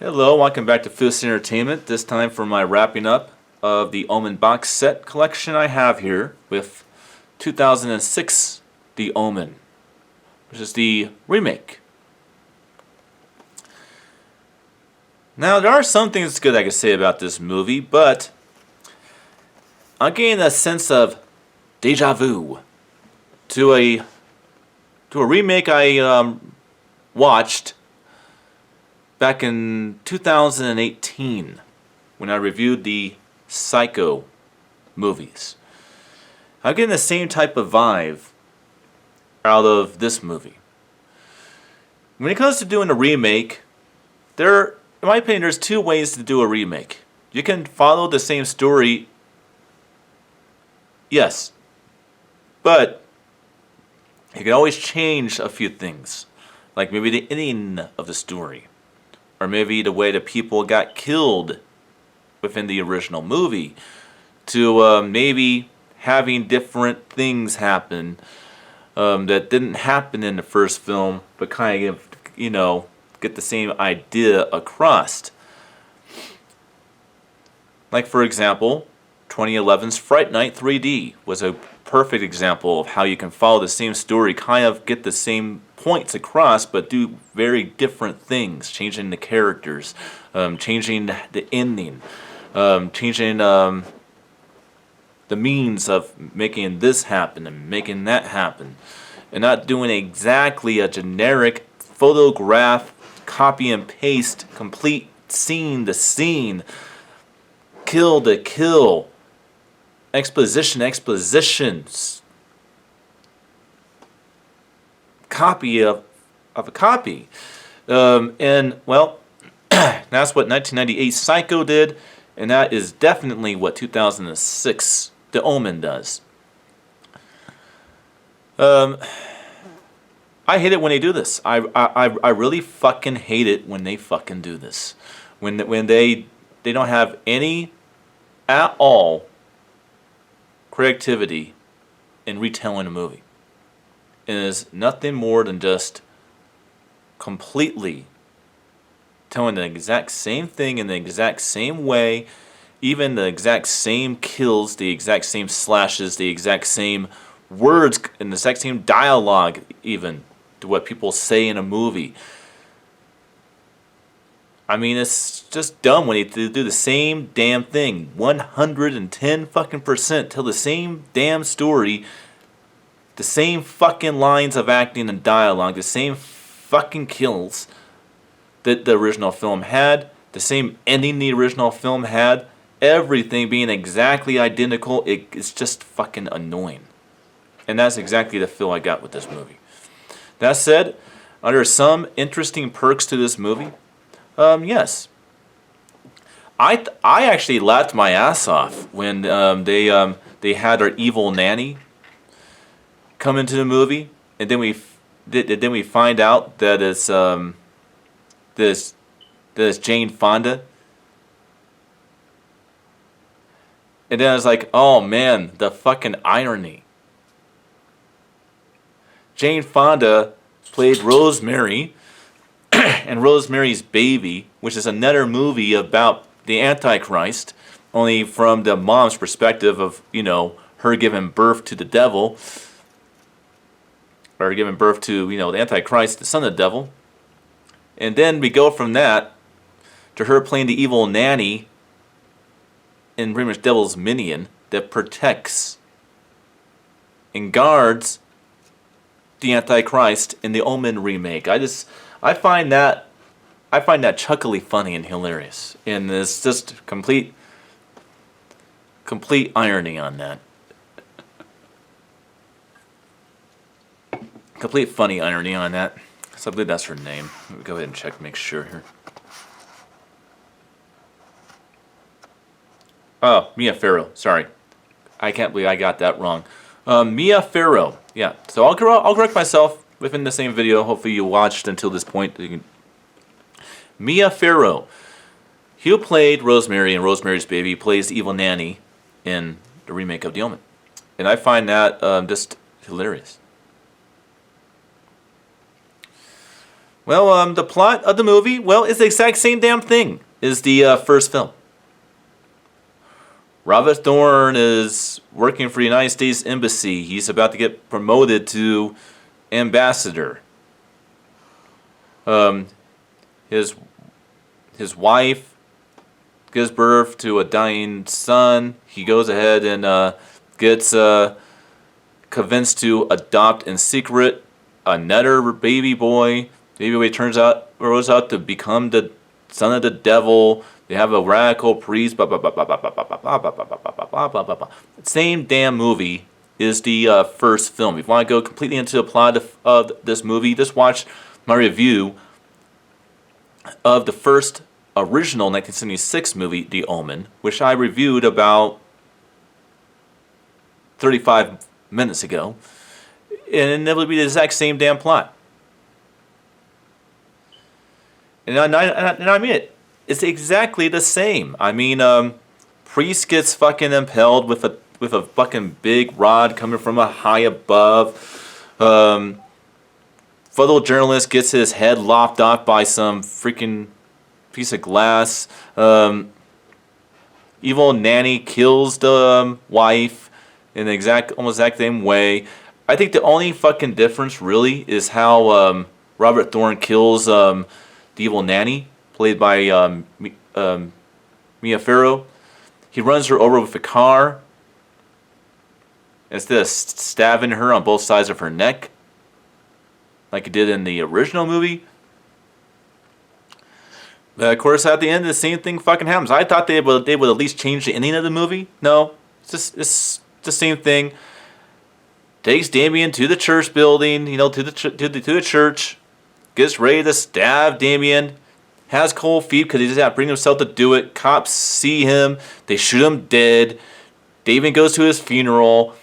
Hello, welcome back to Fist Entertainment. This time for my wrapping up of the Omen box set collection I have here with 2006 The Omen, which is the remake. Now, there are some things good I can say about this movie, but I'm getting a sense of deja vu to a remake I watched back in 2018 when I reviewed the Psycho movies. I'm getting the same type of vibe out of this movie. When it comes to doing a remake, in my opinion, there's two ways to do a remake. You can follow the same story, yes, but you can always change a few things, like maybe the ending of the story, or maybe the way the people got killed within the original movie, to maybe having different things happen that didn't happen in the first film, but kind of, get the same idea across. Like, for example, 2011's Fright Night 3D was a perfect example of how you can follow the same story, kind of get the same points across, but do very different things, changing the characters, changing the ending, changing the means of making this happen and making that happen, and not doing exactly a generic photograph, copy and paste, complete scene to scene, kill to kill, expositions, copy of a copy. And, well, that's what 1998 Psycho did, and that is definitely what 2006 The Omen does. I hate it when they do this. I really fucking hate it when they fucking do this. When they don't have any at all creativity in retelling a movie. It is nothing more than just completely telling the exact same thing in the exact same way, even the exact same kills, the exact same slashes, the exact same words, and the exact same dialogue, even to what people say in a movie. I mean, it's just dumb when they do the same damn thing. 110 fucking %. Tell the same damn story. The same fucking lines of acting and dialogue. The same fucking kills that the original film had. The same ending the original film had. Everything being exactly identical. It's just fucking annoying. And that's exactly the feel I got with this movie. That said, are there some interesting perks to this movie? Yes. I actually laughed my ass off when they had our evil nanny come into the movie, and then we find out that it's Jane Fonda, and then I was like, oh man, the fucking irony. Jane Fonda played Rosemary. And Rosemary's Baby, which is another movie about the Antichrist, only from the mom's perspective of, her giving birth to the devil, or giving birth to, the Antichrist, the son of the devil. And then we go from that to her playing the evil nanny in pretty much Devil's Minion that protects and guards the Antichrist in the Omen remake. I find that chuckily funny and hilarious, and it's just complete irony on that. Complete funny irony on that. So I believe that's her name. Let me go ahead and check to make sure here. Oh, Mia Farrow. Sorry, I can't believe I got that wrong. Mia Farrow. Yeah. So I'll correct myself within the same video. Hopefully you watched until this point. Mia Farrow. Who played Rosemary in Rosemary's Baby, plays the evil nanny in the remake of The Omen. And I find that just hilarious. Well, the plot of the movie, well, it's the exact same damn thing as the first film. Robert Thorne is working for the United States Embassy. He's about to get promoted to ambassador. His wife gives birth to a dying son. He goes ahead and gets convinced to adopt in secret another baby boy. Baby boy grows out to become the son of the devil. They have a radical priest. Same damn movie is the first film. If you want to go completely into the plot of this movie, just watch my review of the first original 1976 movie, The Omen, which I reviewed about 35 minutes ago. And it will be the exact same damn plot. And I mean it. It's exactly the same. I mean, priest gets fucking impaled with a fucking big rod coming from a high above. Photojournalist gets his head lopped off by some freaking piece of glass. Evil nanny kills the wife in the almost exact same way. I think the only fucking difference really is how Robert Thorne kills the evil nanny, played by Mia Farrow. He runs her over with a car instead of stabbing her on both sides of her neck, like he did in the original movie. But of course, at the end, the same thing fucking happens. I thought they would at least change the ending of the movie. No, it's the same thing. Takes Damien to the church building, to the church. Gets ready to stab Damien. Has cold feet because he doesn't have to bring himself to do it. Cops see him. They shoot him dead. Damien goes to his funeral.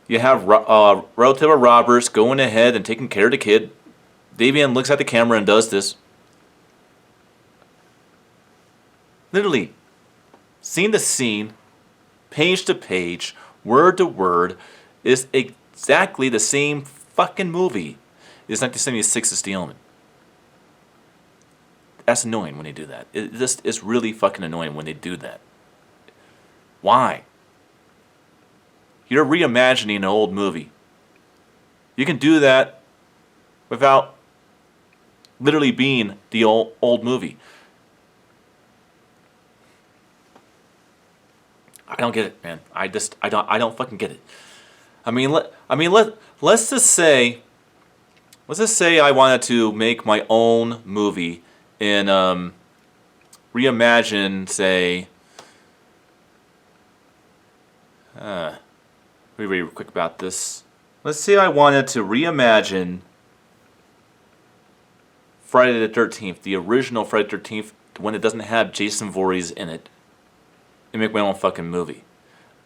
You have relative of Roberts going ahead and taking care of the kid. Damien looks at the camera and does this. Literally, scene to scene, page to page, word to word, is exactly the same fucking movie as 1976's The Omen. That's annoying when they do that. It's really fucking annoying when they do that. Why? You're reimagining an old movie. You can do that without literally being the old movie. I don't get it, man. I don't fucking get it. Let's just say I wanted to make my own movie and reimagine, say, be really quick about this. Let's say I wanted to reimagine Friday the 13th, the original Friday the 13th, the one that doesn't have Jason Voorhees in it, and make my own fucking movie.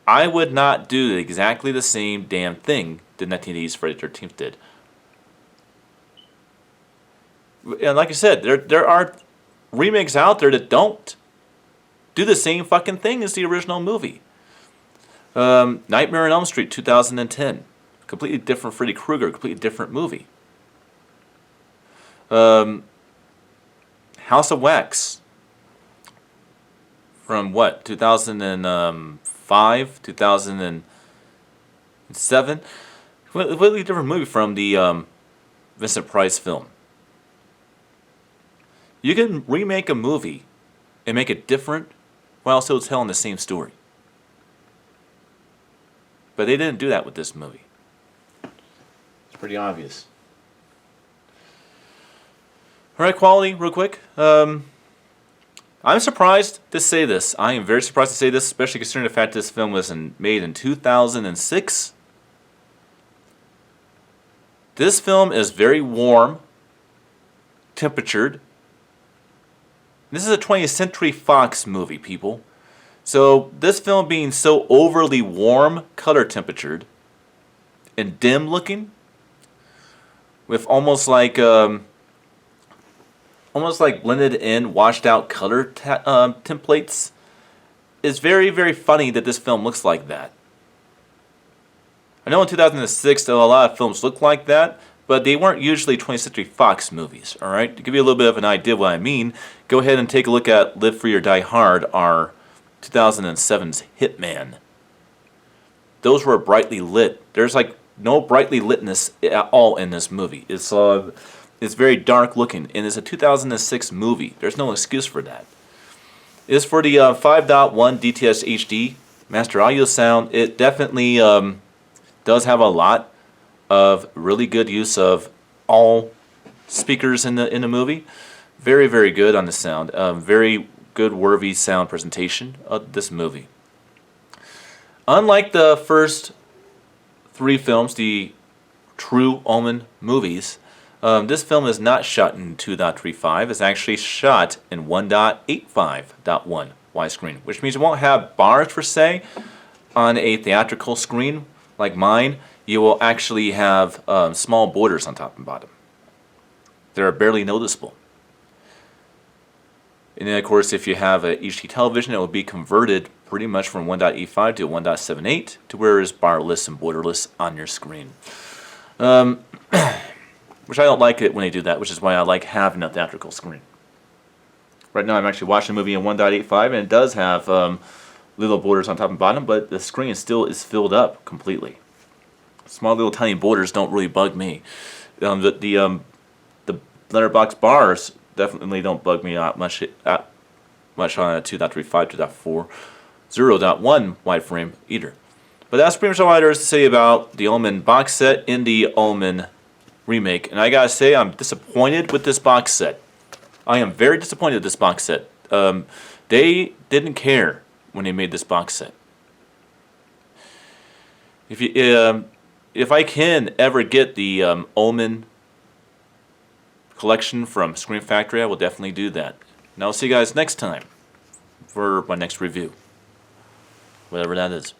I would not do exactly the same damn thing the 1980s Friday the 13th did. And like I said, there are remakes out there that don't do the same fucking thing as the original movie. Nightmare on Elm Street 2010. Completely different Freddy Krueger, completely different movie. House of Wax. From what? 2005? 2007? Completely different movie from the Vincent Price film. You can remake a movie and make it different while still telling the same story. But they didn't do that with this movie. It's pretty obvious. Alright, quality, real quick. I'm surprised to say this. I am very surprised to say this, especially considering the fact this film was made in 2006. This film is very warm, temperatured. This is a 20th Century Fox movie, people. So this film being so overly warm, color temperatured, and dim looking, with almost like blended in, washed out color templates, is very, very funny that this film looks like that. I know in 2006 a lot of films looked like that, but they weren't usually 20th Century Fox movies, alright? To give you a little bit of an idea of what I mean, go ahead and take a look at Live Free or Die Hard, our 2007's Hitman. Those were brightly lit. There's like no brightly litness at all in this movie. It's very dark looking, and it's a 2006 movie. There's no excuse for that. As for the 5.1 DTS HD Master Audio Sound, it definitely does have a lot of really good use of all speakers in the movie. Very, very good on the sound. Very good, worthy sound presentation of this movie. Unlike the first 3 films, the true Omen movies, this film is not shot in 2.35. It's actually shot in 1.85.1 widescreen, which means it won't have bars per se on a theatrical screen like mine. You will actually have small borders on top and bottom. They're barely noticeable. And then, of course, if you have a HD television, it will be converted pretty much from 1.85 to 1.78 to where it's barless and borderless on your screen. Which I don't like it when they do that, which is why I like having a theatrical screen. Right now I'm actually watching a movie in 1.85, and it does have little borders on top and bottom, but the screen still is filled up completely. Small little tiny borders don't really bug me. The letterbox bars definitely don't bug me out much on a 2.35, 2.4, 0.1 wide frame either. But that's pretty much all there is to say about the Omen box set in the Omen remake. And I gotta say, I'm disappointed with this box set. I am very disappointed with this box set. They didn't care when they made this box set. If I can ever get the Omen collection from Scream Factory, I will definitely do that. And I'll see you guys next time for my next review, whatever that is.